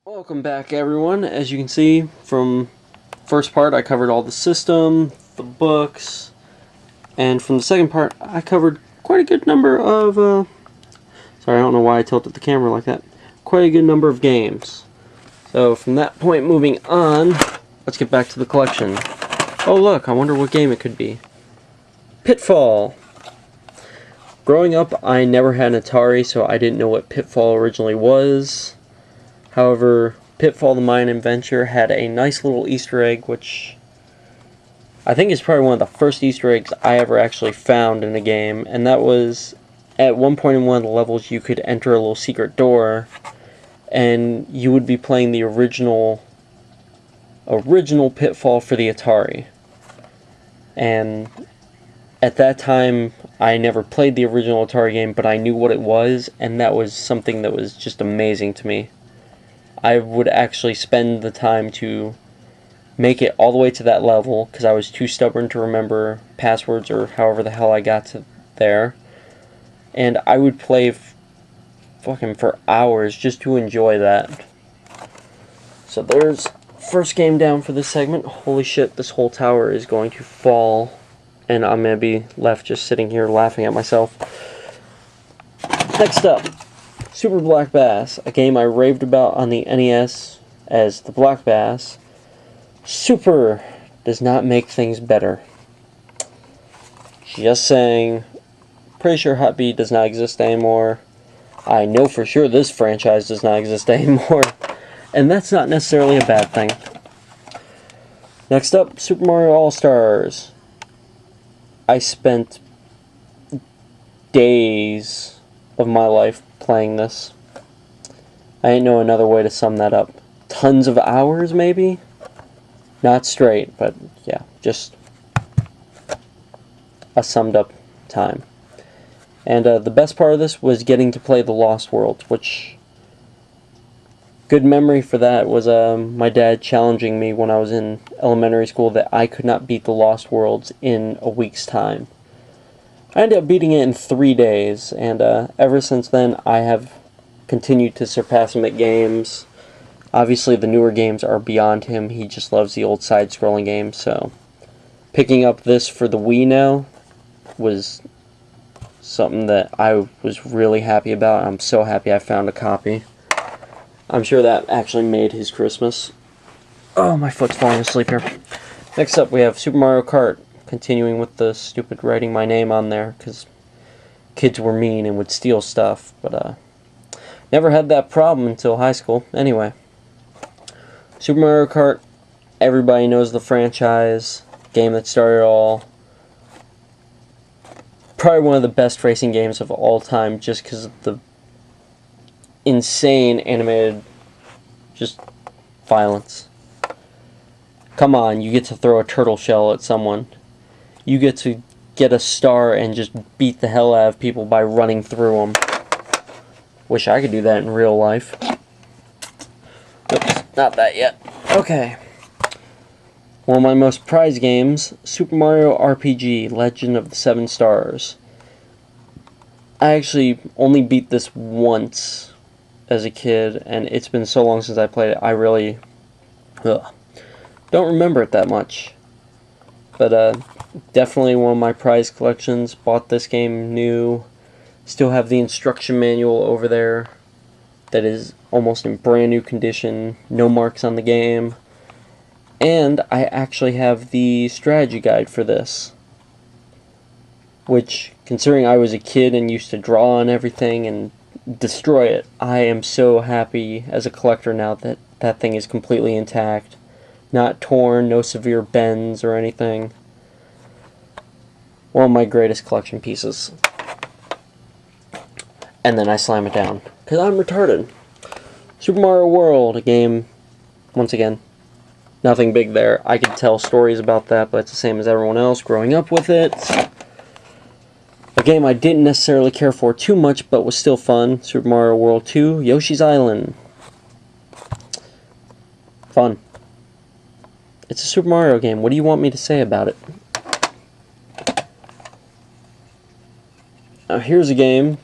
Welcome back, everyone. As you can see from first part, I covered all the system, the books, and from the second part, I covered quite a good number of, sorry, I don't know why I tilted the camera like that, quite a good number of games. So from that point moving on, let's get back to the collection. Oh look, I wonder what game it could be. Pitfall! Growing up, I never had an Atari, so I didn't know what Pitfall originally was. However, Pitfall the Mayan Adventure had a nice little Easter egg, which I think is probably one of the first Easter eggs I ever actually found in a game, and that was at one point in one of the levels you could enter a little secret door, and you would be playing the original Pitfall for the Atari. And at that time, I never played the original Atari game, but I knew what it was, and that was something that was just amazing to me. I would actually spend the time to make it all the way to that level because I was too stubborn to remember passwords or however the hell I got to there. And I would play fucking for hours just to enjoy that. So there's first game down for this segment. Holy shit, this whole tower is going to fall and I'm going to be left just sitting here laughing at myself. Next up, Super Black Bass, a game I raved about on the NES as the Black Bass. Super does not make things better. Just saying. Pretty sure Hot B does not exist anymore. I know for sure this franchise does not exist anymore. And that's not necessarily a bad thing. Next up, Super Mario All-Stars. I spent days of my life playing this. I ain't know another way to sum that up. Tons of hours, maybe? Not straight, but yeah, just a summed up time. And the best part of this was getting to play the Lost World, which, good memory for that was my dad challenging me when I was in elementary school that I could not beat the Lost Worlds in a week's time. I ended up beating it in 3 days, and ever since then I have continued to surpass him at games. Obviously the newer games are beyond him, he just loves the old side-scrolling games, so picking up this for the Wii now was something that I was really happy about. I'm so happy I found a copy. I'm sure that actually made his Christmas. Oh, my foot's falling asleep here. Next up we have Super Mario Kart. Continuing with the stupid writing my name on there, because kids were mean and would steal stuff, but never had that problem until high school. Anyway, Super Mario Kart, everybody knows the franchise, game that started it all. Probably one of the best racing games of all time, just because of the insane animated, just violence. Come on, you get to throw a turtle shell at someone. You get to get a star and just beat the hell out of people by running through them. Wish I could do that in real life. Oops, not that yet. Okay. One of my most prized games, Super Mario RPG, Legend of the Seven Stars. I actually only beat this once as a kid, and it's been so long since I played it, I really don't remember it that much. But definitely one of my prized collections. Bought this game new. Still have the instruction manual over there that is almost in brand new condition. No marks on the game. And I actually have the strategy guide for this. Which, considering I was a kid and used to draw on everything and destroy it, I am so happy as a collector now that that thing is completely intact. Not torn, no severe bends or anything. One of my greatest collection pieces. And then I slam it down, because I'm retarded. Super Mario World, a game, once again, nothing big there. I could tell stories about that, but it's the same as everyone else growing up with it. A game I didn't necessarily care for too much, but was still fun. Super Mario World 2, Yoshi's Island. Fun. It's a Super Mario game. What do you want me to say about it? Now here's a game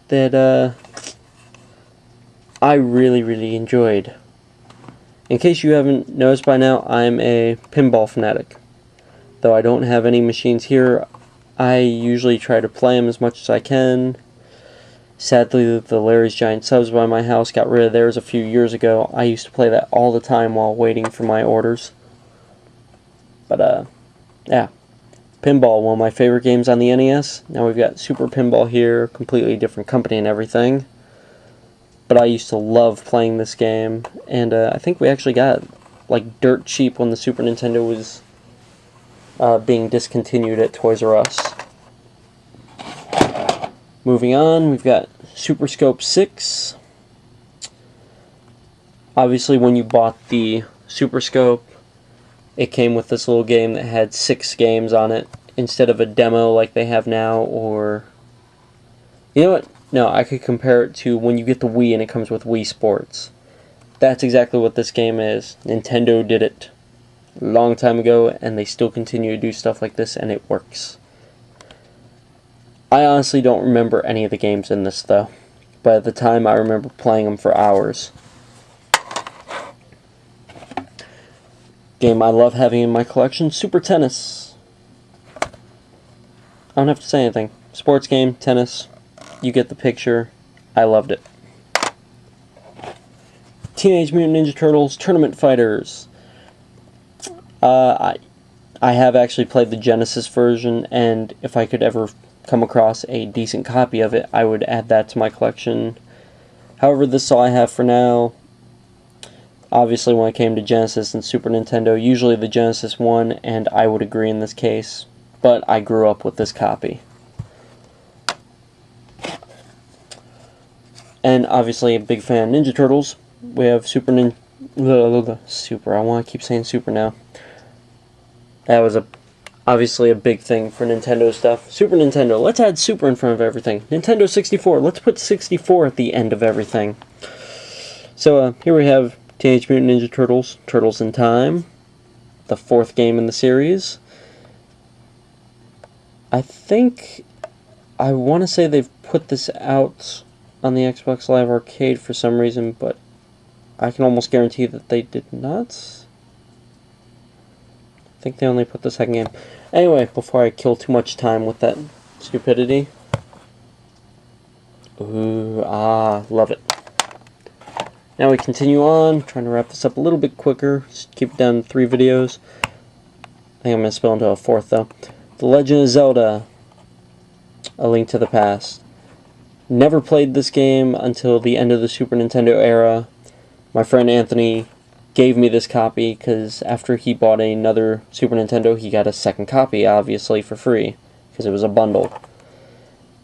that I really, really enjoyed. In case you haven't noticed by now, I'm a pinball fanatic. Though I don't have any machines here, I usually try to play them as much as I can. Sadly, the Larry's Giant Subs by my house got rid of theirs a few years ago. I used to play that all the time while waiting for my orders. But, yeah. Pinball, one of my favorite games on the NES. Now we've got Super Pinball here, completely different company and everything. But I used to love playing this game, and I think we actually got like dirt cheap when the Super Nintendo was being discontinued at Toys R Us. Moving on, we've got Super Scope 6. Obviously, when you bought the Super Scope, it came with this little game that had 6 games on it instead of a demo like they have now, or... You know what? No, I could compare it to when you get the Wii and it comes with Wii Sports. That's exactly what this game is. Nintendo did it a long time ago, and they still continue to do stuff like this, and it works. I honestly don't remember any of the games in this, though. But at the time, I remember playing them for hours. Game I love having in my collection, Super Tennis. I don't have to say anything. Sports game, tennis, you get the picture. I loved it. Teenage Mutant Ninja Turtles Tournament Fighters. I have actually played the Genesis version, and if I could ever come across a decent copy of it, I would add that to my collection. However, this is all I have for now. Obviously, when it came to Genesis and Super Nintendo, usually the Genesis won, and I would agree in this case, but I grew up with this copy. And obviously, a big fan of Ninja Turtles. We have Super, I want to keep saying Super now. That was obviously a big thing for Nintendo stuff. Super Nintendo, let's add Super in front of everything. Nintendo 64, let's put 64 at the end of everything. So, here we have Teenage Mutant Ninja Turtles, Turtles in Time, the 4th game in the series. I want to say they've put this out on the Xbox Live Arcade for some reason, but I can almost guarantee that they did not. I think they only put the 2nd game. Anyway, before I kill too much time with that stupidity. Ooh, love it. Now we continue on, trying to wrap this up a little bit quicker, just keep it down to 3 videos. I think I'm going to spill into a 4th though. The Legend of Zelda, A Link to the Past. Never played this game until the end of the Super Nintendo era. My friend Anthony gave me this copy because after he bought another Super Nintendo, he got a 2nd copy, obviously, for free, because it was a bundle.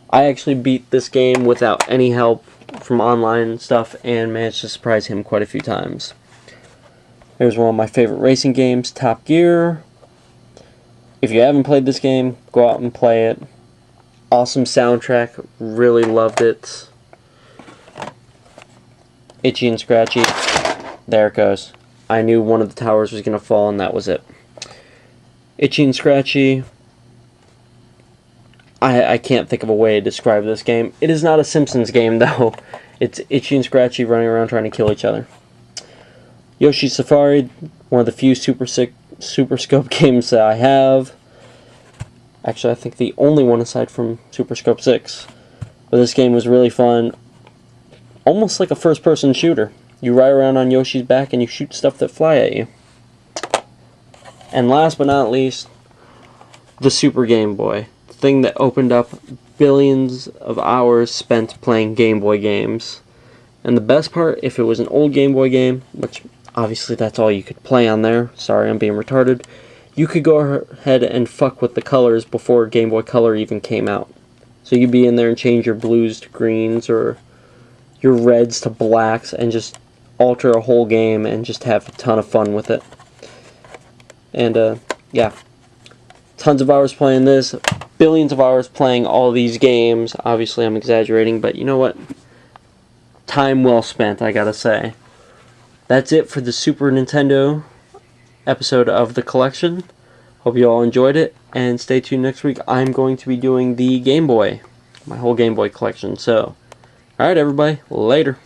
I actually beat this game without any help from online stuff and managed to surprise him quite a few times. Here's one of my favorite racing games, Top Gear. If you haven't played this game, go out and play it. Awesome soundtrack, really loved it. Itchy and Scratchy, there it goes. I knew one of the towers was going to fall, and that was it. Itchy and Scratchy, I can't think of a way to describe this game. It is not a Simpsons game, though. It's Itchy and Scratchy running around trying to kill each other. Yoshi's Safari, one of the few Super Scope games that I have. Actually, I think the only one aside from Super Scope 6. But this game was really fun. Almost like a first-person shooter. You ride around on Yoshi's back and you shoot stuff that fly at you. And last but not least, the Super Game Boy. The thing that opened up billions of hours spent playing Game Boy games. And the best part, if it was an old Game Boy game, which obviously that's all you could play on there, sorry I'm being retarded, you could go ahead and fuck with the colors before Game Boy Color even came out. So you'd be in there and change your blues to greens or your reds to blacks and just alter a whole game and just have a ton of fun with it. And yeah, tons of hours playing this, billions of hours playing all these games. Obviously I'm exaggerating, but you know what? Time well spent, I gotta say. That's it for the Super Nintendo episode of the collection. Hope you all enjoyed it, and stay tuned next week. I'm going to be doing the Game Boy, my whole Game Boy collection. So, alright everybody, later.